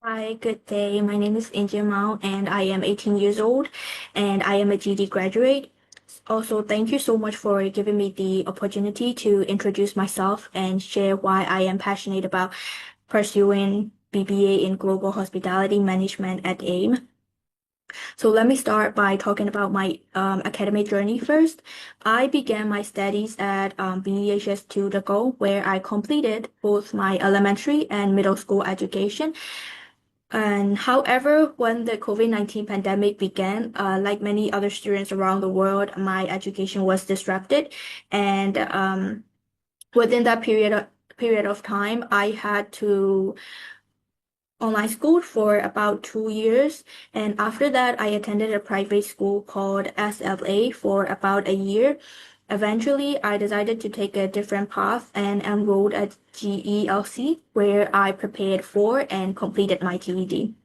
Hi, good day. My name is Engyin Maung, and I am 18 years old, and I am a GD graduate. Also, thank you so much for giving me the opportunity to introduce myself and share why I am passionate about pursuing BBA in Global Hospitality Management at AIM. So let me start by talking about my academic journey first. I began my studies at BHS 2 The Go, where I completed both my elementary and middle school education. And however, when the COVID-19 pandemic began, like many other students around the world, my education was disrupted. And within that period of time, I had to online school for about 2 years. And after that, I attended a private school called SLA for about a year. Eventually, I decided to take a different path and enrolled at GELC, where I prepared for and completed my GED.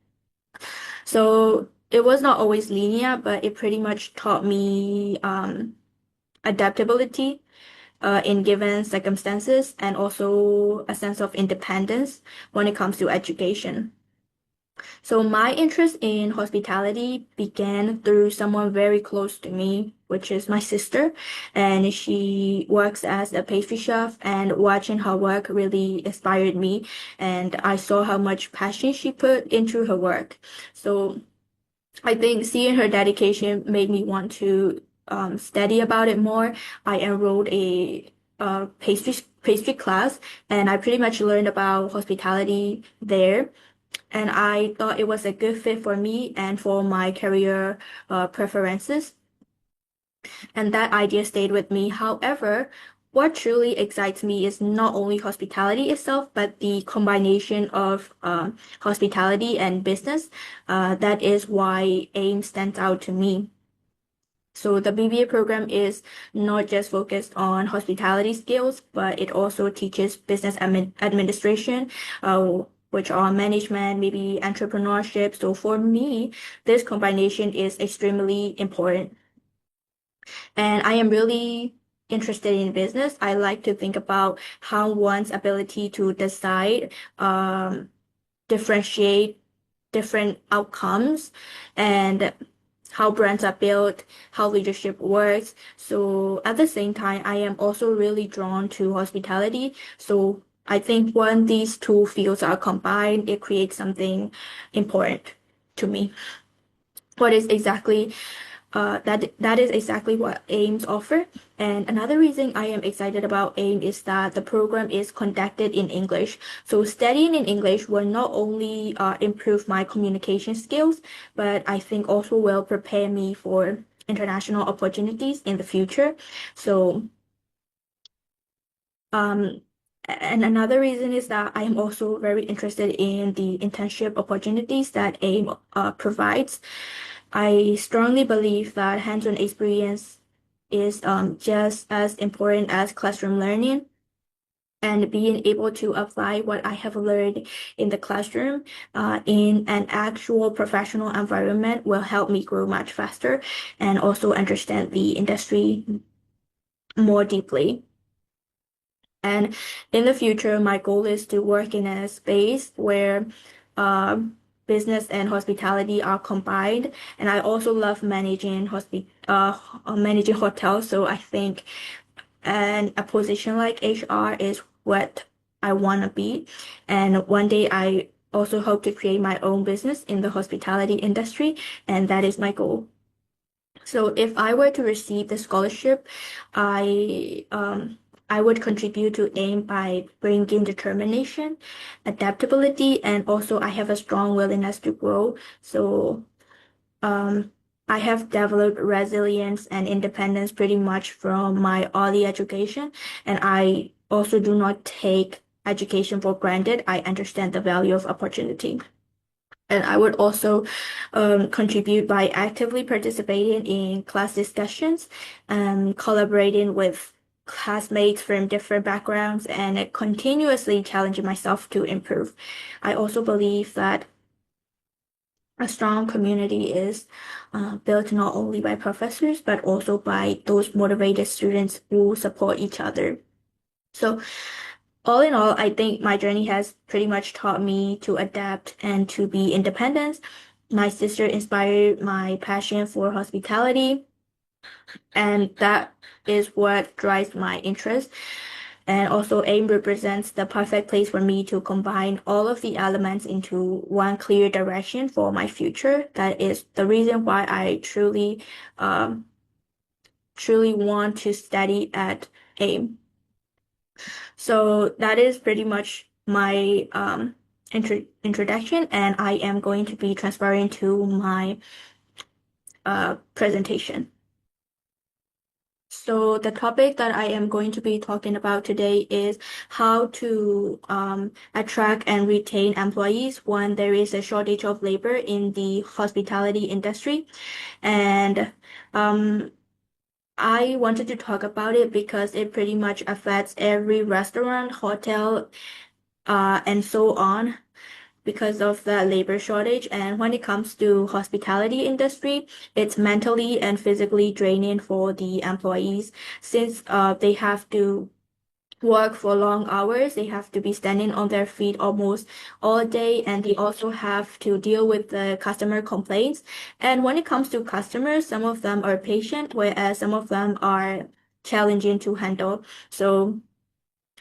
So it was not always linear, but it pretty much taught me adaptability in given circumstances and also a sense of independence when it comes to education. So my interest in hospitality began through someone very close to me, which is my sister, and she works as a pastry chef, and watching her work really inspired me, and I saw how much passion she put into her work. So I think seeing her dedication made me want to study about it more. I enrolled a pastry class, and I pretty much learned about hospitality there. And I thought it was a good fit for me and for my career preferences. And that idea stayed with me. However, what truly excites me is not only hospitality itself, but the combination of hospitality and business. That is why AIM stands out to me. So the BBA program is not just focused on hospitality skills, but it also teaches business administration, which are management, maybe entrepreneurship. So for me, this combination is extremely important. And I am really interested in business. I like to think about how one's ability to decide, differentiate different outcomes and how brands are built, how leadership works. So at the same time, I am also really drawn to hospitality. So I think when these two fields are combined, it creates something important to me. What is exactly that is exactly what AIMS offer. And another reason I am excited about AIM is that the program is conducted in English. So studying in English will not only improve my communication skills, but I think also will prepare me for international opportunities in the future. So um, and another reason is that I am also very interested in the internship opportunities that AIM provides. I strongly believe that hands-on experience is just as important as classroom learning. And being able to apply what I have learned in the classroom in an actual professional environment will help me grow much faster and also understand the industry more deeply. And in the future, my goal is to work in a space where uh, business and hospitality are combined. And I also love managing hotels. So I think a position like HR is what I want to be. And one day I also hope to create my own business in the hospitality industry, and that is my goal. So if I were to receive the scholarship, I would contribute to AIM by bringing determination, adaptability, and also I have a strong willingness to grow. So um, I have developed resilience and independence pretty much from my early education, and I also do not take education for granted. I understand the value of opportunity. And I would also contribute by actively participating in class discussions and collaborating with classmates from different backgrounds and continuously challenging myself to improve. I also believe that a strong community is built not only by professors, but also by those motivated students who support each other. So all in all, I think my journey has pretty much taught me to adapt and to be independent. My sister inspired my passion for hospitality, and that is what drives my interest. And also, AIM represents the perfect place for me to combine all of the elements into one clear direction for my future. That is the reason why I um, truly want to study at AIM. So that is pretty much my introduction, and I am going to be transferring to my presentation. So the topic that I am going to be talking about today is how to attract and retain employees when there is a shortage of labor in the hospitality industry. And um, I wanted to talk about it because it pretty much affects every restaurant, hotel, and so on because of the labor shortage. And when it comes to hospitality industry, it's mentally and physically draining for the employees since they have to work for long hours. They have to be standing on their feet almost all day, and they also have to deal with the customer complaints. And when it comes to customers, some of them are patient, whereas some of them are challenging to handle. So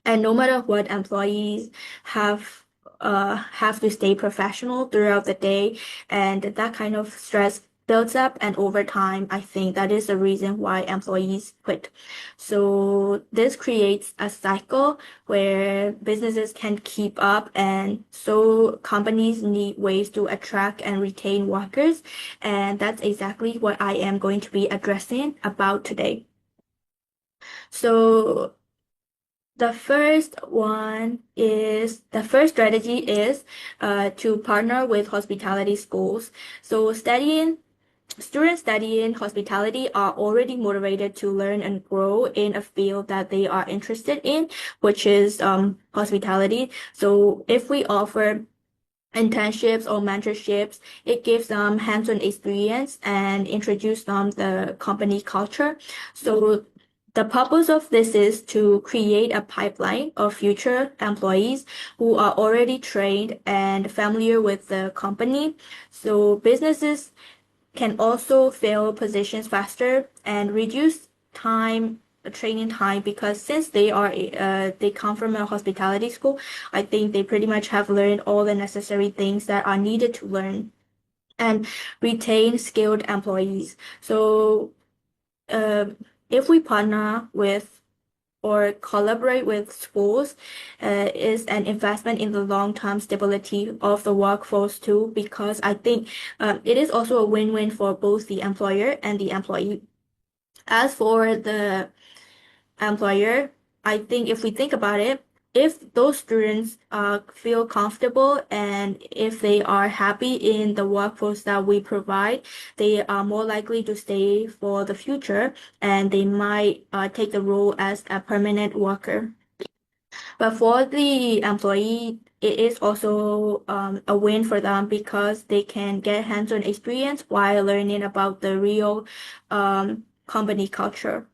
and no matter what, employees have have to stay professional throughout the day, and that kind of stress builds up, and over time, I think that is the reason why employees quit. So this creates a cycle where businesses can't keep up, and so companies need ways to attract and retain workers, and that's exactly what I am going to be addressing about today. So the first strategy is to partner with hospitality schools. So students studying hospitality are already motivated to learn and grow in a field that they are interested in, which is hospitality. So if we offer internships or mentorships, it gives them hands-on experience and introduce them the company culture. So the purpose of this is to create a pipeline of future employees who are already trained and familiar with the company. So businesses can also fill positions faster and reduce training time, because since they come from a hospitality school, I think they pretty much have learned all the necessary things that are needed to learn and retain skilled employees. So uh, if we partner with or collaborate with schools is an investment in the long-term stability of the workforce too, because I think it is also a win-win for both the employer and the employee. As for the employer, I think if we think about it, if those students feel comfortable and if they are happy in the workforce that we provide, they are more likely to stay for the future, and they might take the role as a permanent worker. But for the employee, it is also a win for them because they can get hands-on experience while learning about the real company culture.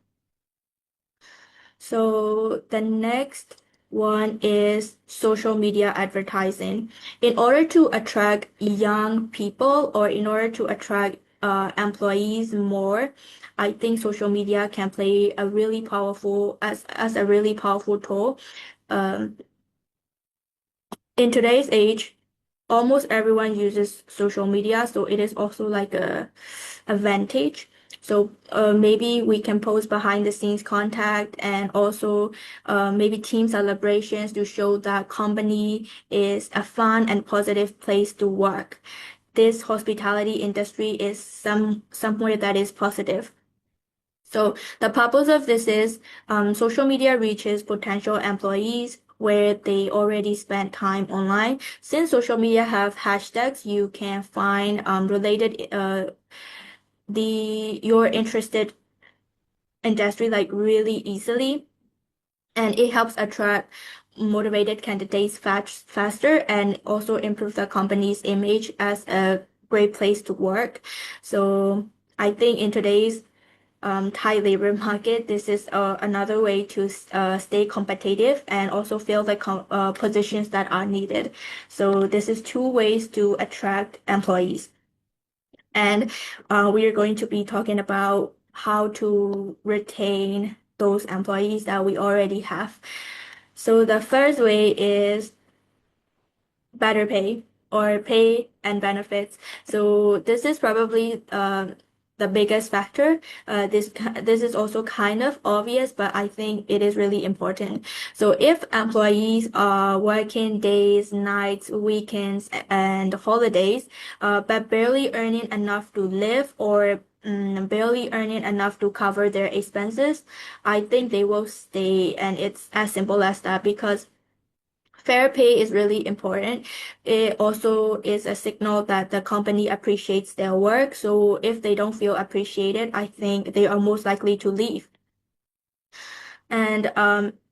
So the next one is social media advertising. In order to attract young people or in order to attract employees more, I think social media can play a really powerful as a really powerful tool. Um, in today's age, almost everyone uses social media, so it is also like a advantage. So maybe we can post behind the scenes contact and also maybe team celebrations to show that company is a fun and positive place to work. This hospitality industry is somewhere that is positive. So the purpose of this is social media reaches potential employees where they already spend time online. Since social media have hashtags, you can find related your interested industry like really easily, and it helps attract motivated candidates faster and also improve the company's image as a great place to work. So I think in today's tight labor market, this is another way to stay competitive and also fill the positions that are needed. So this is two ways to attract employees. And we are going to be talking about how to retain those employees that we already have. So the first way is better pay or pay and benefits. So this is probably the biggest factor. This is also kind of obvious, but I think it is really important. So if employees are working days, nights, weekends, and holidays, but barely earning enough to live or barely earning enough to cover their expenses, I think they will stay. And it's as simple as that because fair pay is really important. It also is a signal that the company appreciates their work. So if they don't feel appreciated, I think they are most likely to leave. And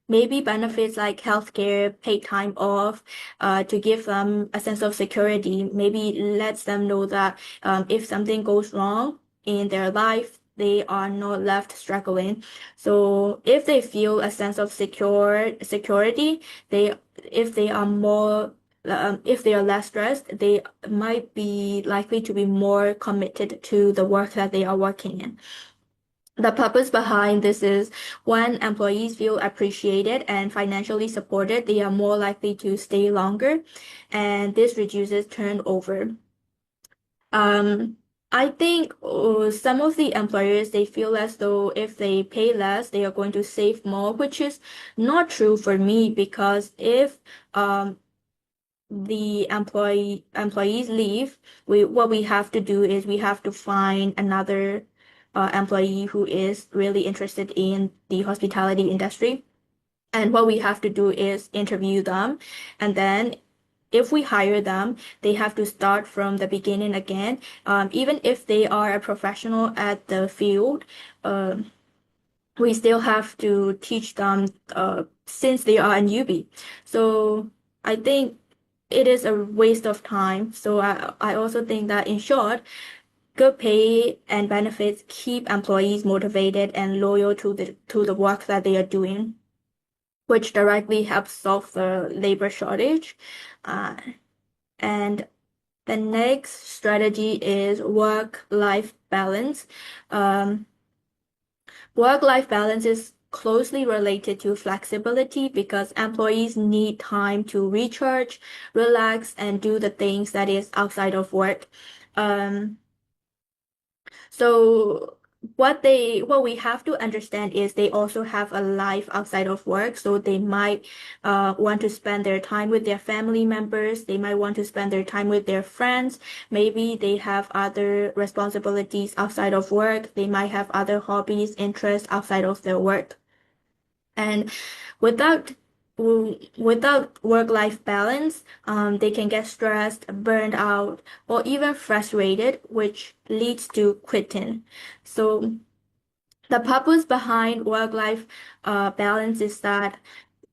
maybe benefits like healthcare, paid time off, to give them a sense of security, maybe lets them know that if something goes wrong in their life, they are not left struggling. So if they feel a sense of security, they if they are more if they are less stressed, they might be likely to be more committed to the work that they are working in. The purpose behind this is when employees feel appreciated and financially supported, they are more likely to stay longer, and this reduces turnover. Um, I think some of the employers they feel as though if they pay less, they are going to save more, which is not true for me because if the employees leave, what we have to do is we have to find another employee who is really interested in the hospitality industry. And what we have to do is interview them. And then if we hire them, they have to start from the beginning again. Even if they are a professional at the field, we still have to teach them since they are a newbie. So I think it is a waste of time. So I also think that in short, good pay and benefits keep employees motivated and loyal to the work that they are doing, which directly helps solve the labor shortage. Uh, and the next strategy is work-life balance. Um, Work-life balance is closely related to flexibility because employees need time to recharge, relax, and do the things that is outside of work. Um, so what we have to understand is they also have a life outside of work. So they might want to spend their time with their family members. They might want to spend their time with their friends. Maybe they have other responsibilities outside of work. They might have other hobbies, interests outside of their work. And without without work-life balance, they can get stressed, burned out, or even frustrated, which leads to quitting. So the purpose behind work-life balance is that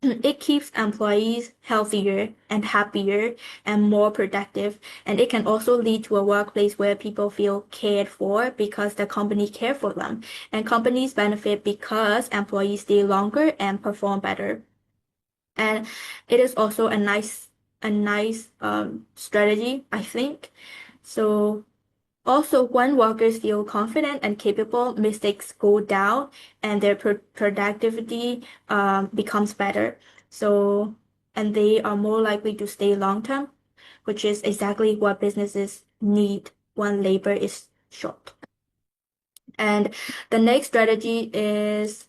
it keeps employees healthier and happier and more productive. And it can also lead to a workplace where people feel cared for because the company care for them. And companies benefit because employees stay longer and perform better. And it is also a nice strategy, I think. So also, when workers feel confident and capable, mistakes go down and their productivity becomes better. So, and they are more likely to stay long term, which is exactly what businesses need when labor is short. And the next strategy is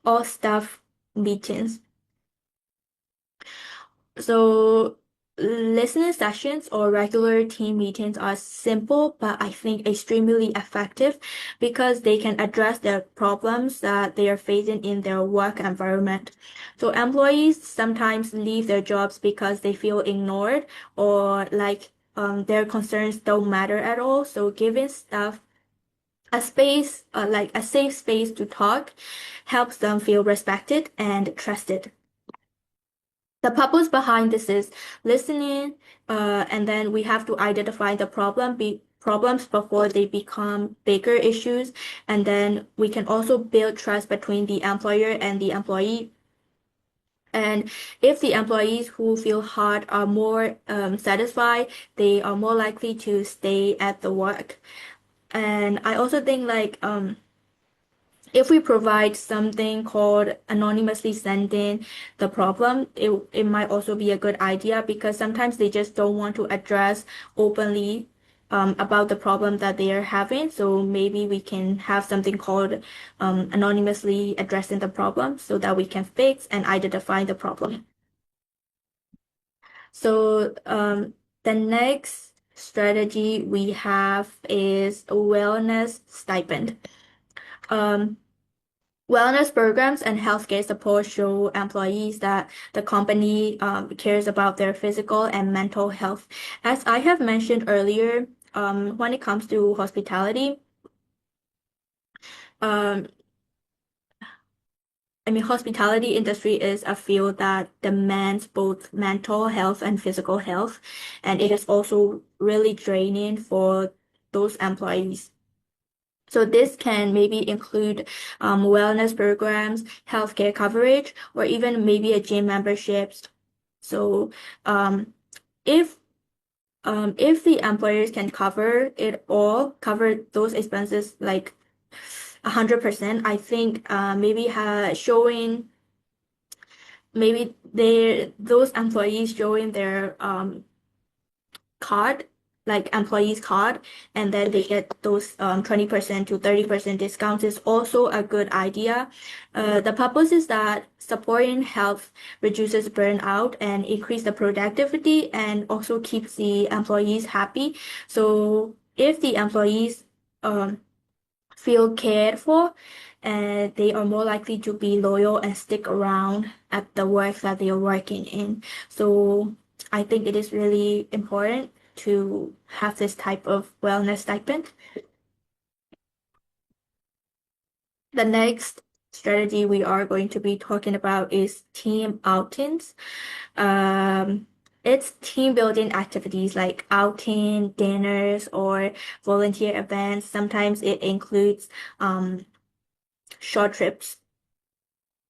all staff meetings. So listening sessions or regular team meetings are simple, but I think extremely effective because they can address the problems that they are facing in their work environment. So employees sometimes leave their jobs because they feel ignored or like their concerns don't matter at all. So giving staff a space, like a safe space to talk, helps them feel respected and trusted. The purpose behind this is listening, and then we have to identify the problem problems before they become bigger issues. And then we can also build trust between the employer and the employee. And if the employees who feel hard are more satisfied, they are more likely to stay at the work. And I also think like if we provide something called anonymously sending the problem, it might also be a good idea because sometimes they just don't want to address openly about the problem that they are having. So maybe we can have something called anonymously addressing the problem so that we can fix and identify the problem. So the next strategy we have is a wellness stipend. Um, Wellness programs and healthcare support show employees that the company cares about their physical and mental health. As I have mentioned earlier, when it comes to hospitality, um, hospitality industry is a field that demands both mental health and physical health, and it is also really draining for those employees. So this can maybe include wellness programs, healthcare coverage, or even maybe a gym memberships. So um, if if the employers can cover it all, cover those expenses like 100%, I think maybe showing maybe those employees showing their card, like employees card, and then they get those 20% to 30% discounts is also a good idea. The purpose is that supporting health reduces burnout and increase the productivity and also keeps the employees happy. So if the employees um, feel cared for, and they are more likely to be loyal and stick around at the work that they are working in. So I think it is really important to have this type of wellness stipend. The next strategy we are going to be talking about is team outings. Um, it's team building activities like outing, dinners, or volunteer events. Sometimes it includes short trips.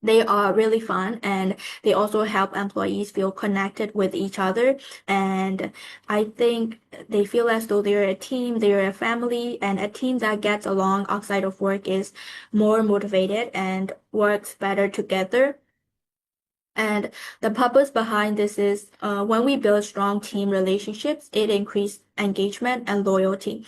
They are really fun and they also help employees feel connected with each other. And I think they feel as though they're a team, they're a family, and a team that gets along outside of work is more motivated and works better together. And the purpose behind this is when we build strong team relationships, it increases engagement and loyalty.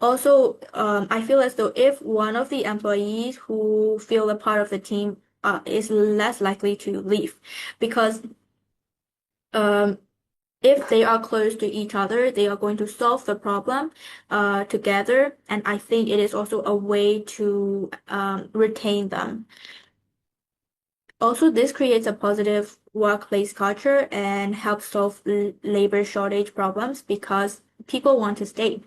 Also, I feel as though if one of the employees who feel a part of the team is less likely to leave because um, if they are close to each other, they are going to solve the problem together. And I think it is also a way to retain them. Also, this creates a positive workplace culture and helps solve labor shortage problems because people want to stay.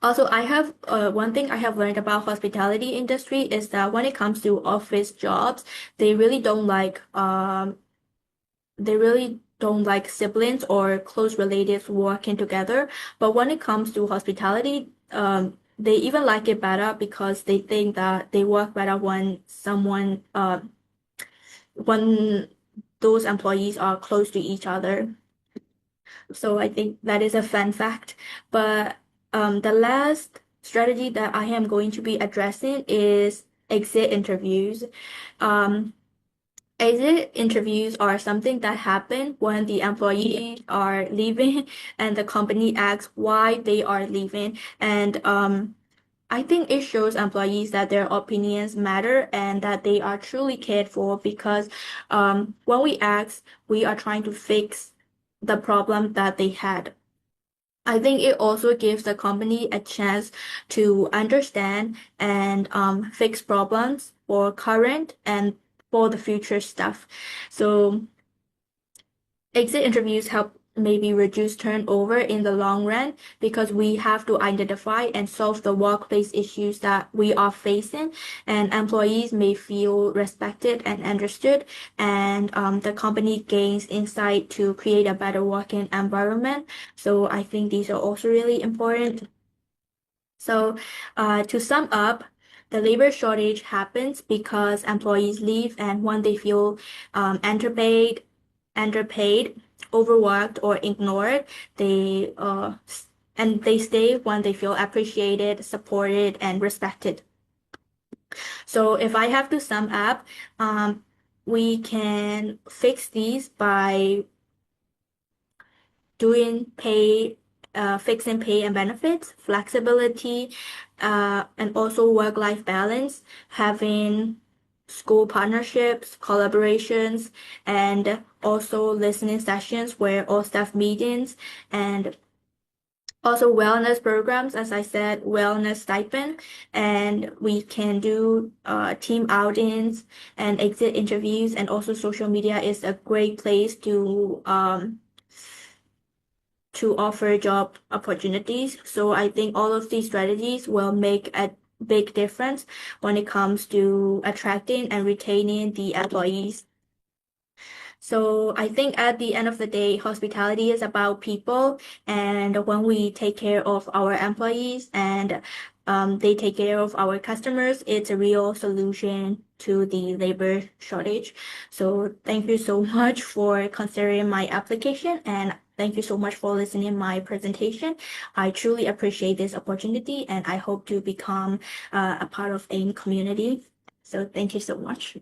Also, I have one thing I have learned about hospitality industry is that when it comes to office jobs, they really don't like siblings or close relatives working together. But when it comes to hospitality, they even like it better because they think that they work better when those employees are close to each other. So I think that is a fun fact. But the last strategy that I am going to be addressing is exit interviews. Um, Exit interviews are something that happen when the employees are leaving and the company asks why they are leaving. And I think it shows employees that their opinions matter and that they are truly cared for because when we ask, we are trying to fix the problem that they had. I think it also gives the company a chance to understand and fix problems for current and for the future stuff. So exit interviews help maybe reduce turnover in the long run because we have to identify and solve the workplace issues that we are facing, and employees may feel respected and understood, and the company gains insight to create a better working environment. So I think these are also really important. So, to sum up, the labor shortage happens because employees leave, and when they feel underpaid, overworked, or ignored, and they stay when they feel appreciated, supported, and respected. So, if I have to sum up, we can fix these by doing fixing pay and benefits, flexibility, and also work-life balance, having school partnerships, collaborations, and also listening sessions where all staff meetings, and also wellness programs, as I said, wellness stipend, and we can do team outings and exit interviews, and also social media is a great place to offer job opportunities. So I think all of these strategies will make a big difference when it comes to attracting and retaining the employees. So I think at the end of the day, hospitality is about people, and when we take care of our employees and they take care of our customers, it's a real solution to the labor shortage. So thank you so much for considering my application, and thank you so much for listening my presentation. I truly appreciate this opportunity, and I hope to become a part of AIM community. So thank you so much.